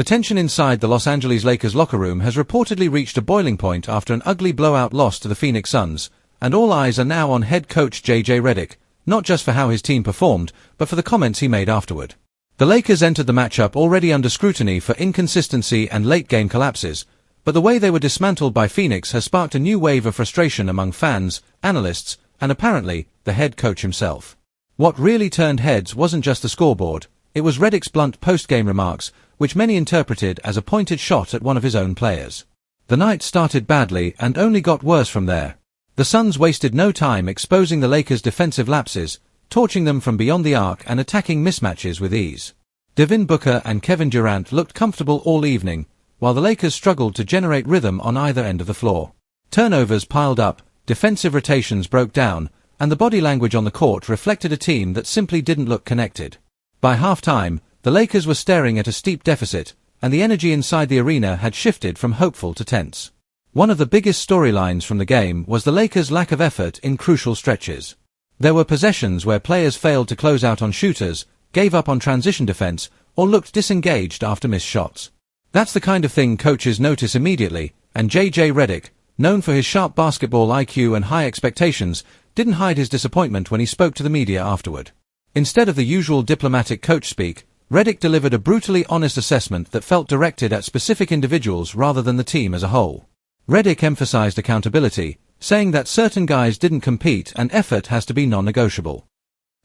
The tension inside the Los Angeles Lakers locker room has reportedly reached a boiling point after an ugly blowout loss to the Phoenix Suns, and all eyes are now on head coach JJ Redick, not just for how his team performed, but for the comments he made afterward. The Lakers entered the matchup already under scrutiny for inconsistency and late-game collapses, but the way they were dismantled by Phoenix has sparked a new wave of frustration among fans, analysts, and apparently, the head coach himself. What really turned heads wasn't just the scoreboard, it was Redick's blunt post-game remarks, which many interpreted as a pointed shot at one of his own players. The night started badly and only got worse from there. The Suns wasted no time exposing the Lakers' defensive lapses, torching them from beyond the arc and attacking mismatches with ease. Devin Booker and Kevin Durant looked comfortable all evening, while the Lakers struggled to generate rhythm on either end of the floor. Turnovers piled up, defensive rotations broke down, and the body language on the court reflected a team that simply didn't look connected. By halftime, the Lakers were staring at a steep deficit, and the energy inside the arena had shifted from hopeful to tense. One of the biggest storylines from the game was the Lakers' lack of effort in crucial stretches. There were possessions where players failed to close out on shooters, gave up on transition defense, or looked disengaged after missed shots. That's the kind of thing coaches notice immediately, and JJ Redick, known for his sharp basketball IQ and high expectations, didn't hide his disappointment when he spoke to the media afterward. Instead of the usual diplomatic coach speak, Redick delivered a brutally honest assessment that felt directed at specific individuals rather than the team as a whole. Redick emphasized accountability, saying that certain guys didn't compete and effort has to be non-negotiable.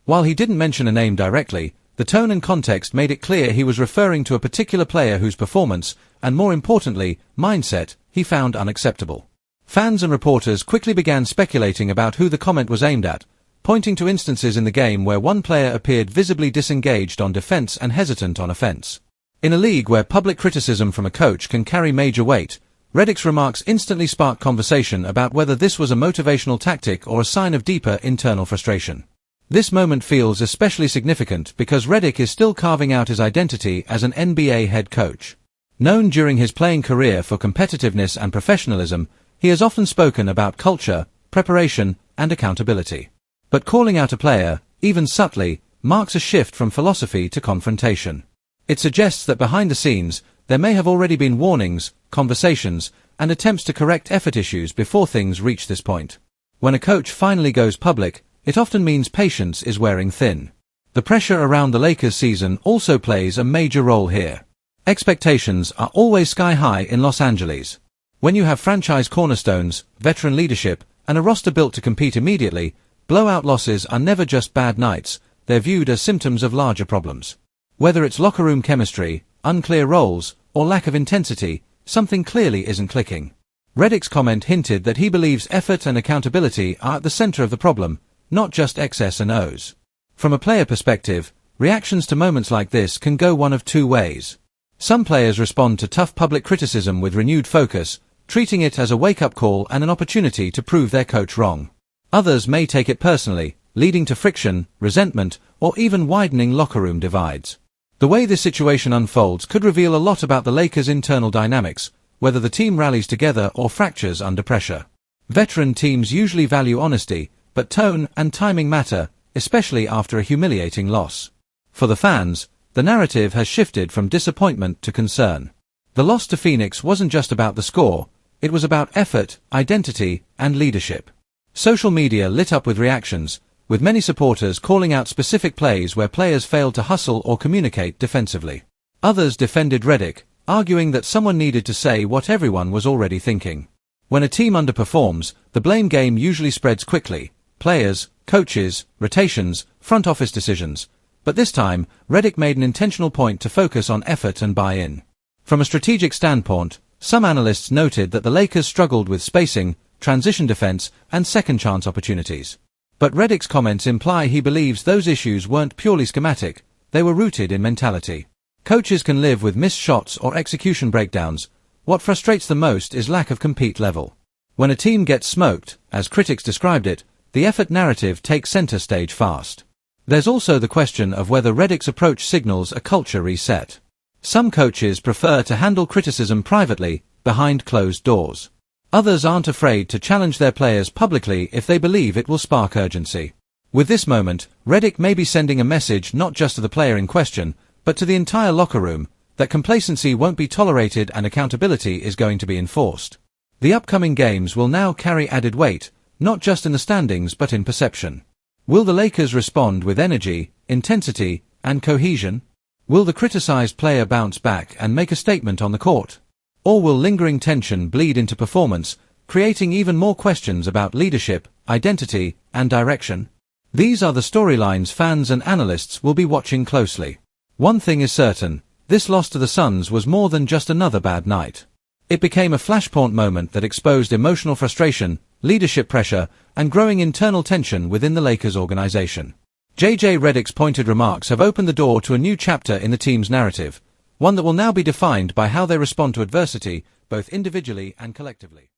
While he didn't mention a name directly, the tone and context made it clear he was referring to a particular player whose performance, and more importantly, mindset, he found unacceptable. Fans and reporters quickly began speculating about who the comment was aimed at, pointing to instances in the game where one player appeared visibly disengaged on defense and hesitant on offense. In a league where public criticism from a coach can carry major weight, Redick's remarks instantly sparked conversation about whether this was a motivational tactic or a sign of deeper internal frustration. This moment feels especially significant because Redick is still carving out his identity as an NBA head coach. Known during his playing career for competitiveness and professionalism, he has often spoken about culture, preparation, and accountability. But calling out a player, even subtly, marks a shift from philosophy to confrontation. It suggests that behind the scenes, there may have already been warnings, conversations, and attempts to correct effort issues before things reach this point. When a coach finally goes public, it often means patience is wearing thin. The pressure around the Lakers season also plays a major role here. Expectations are always sky high in Los Angeles. When you have franchise cornerstones, veteran leadership, and a roster built to compete immediately, blowout losses are never just bad nights, they're viewed as symptoms of larger problems. Whether it's locker room chemistry, unclear roles, or lack of intensity, something clearly isn't clicking. Redick's comment hinted that he believes effort and accountability are at the center of the problem, not just X's and O's. From a player perspective, reactions to moments like this can go one of two ways. Some players respond to tough public criticism with renewed focus, treating it as a wake-up call and an opportunity to prove their coach wrong. Others may take it personally, leading to friction, resentment, or even widening locker room divides. The way this situation unfolds could reveal a lot about the Lakers' internal dynamics, whether the team rallies together or fractures under pressure. Veteran teams usually value honesty, but tone and timing matter, especially after a humiliating loss. For the fans, the narrative has shifted from disappointment to concern. The loss to Phoenix wasn't just about the score, it was about effort, identity, and leadership. Social media lit up with reactions, with many supporters calling out specific plays where players failed to hustle or communicate defensively. Others defended Redick, arguing that someone needed to say what everyone was already thinking. When a team underperforms, the blame game usually spreads quickly. Players, coaches, rotations, front office decisions. But this time, Redick made an intentional point to focus on effort and buy-in. From a strategic standpoint, some analysts noted that the Lakers struggled with spacing, transition defense, and second-chance opportunities. But Redick's comments imply he believes those issues weren't purely schematic, they were rooted in mentality. Coaches can live with missed shots or execution breakdowns. What frustrates them most is lack of compete level. When a team gets smoked, as critics described it, the effort narrative takes center stage fast. There's also the question of whether Redick's approach signals a culture reset. Some coaches prefer to handle criticism privately, behind closed doors. Others aren't afraid to challenge their players publicly if they believe it will spark urgency. With this moment, Redick may be sending a message not just to the player in question, but to the entire locker room. that complacency won't be tolerated and accountability is going to be enforced. The upcoming games will now carry added weight, not just in the standings but in perception. Will the Lakers respond with energy, intensity, and cohesion? Will the criticized player bounce back and make a statement on the court? Or will lingering tension bleed into performance, creating even more questions about leadership, identity, and direction? These are the storylines fans and analysts will be watching closely. One thing is certain, this loss to the Suns was more than just another bad night. It became a flashpoint moment that exposed emotional frustration, leadership pressure, and growing internal tension within the Lakers organization. JJ Redick's pointed remarks have opened the door to a new chapter in the team's narrative, one that will now be defined by how they respond to adversity, both individually and collectively.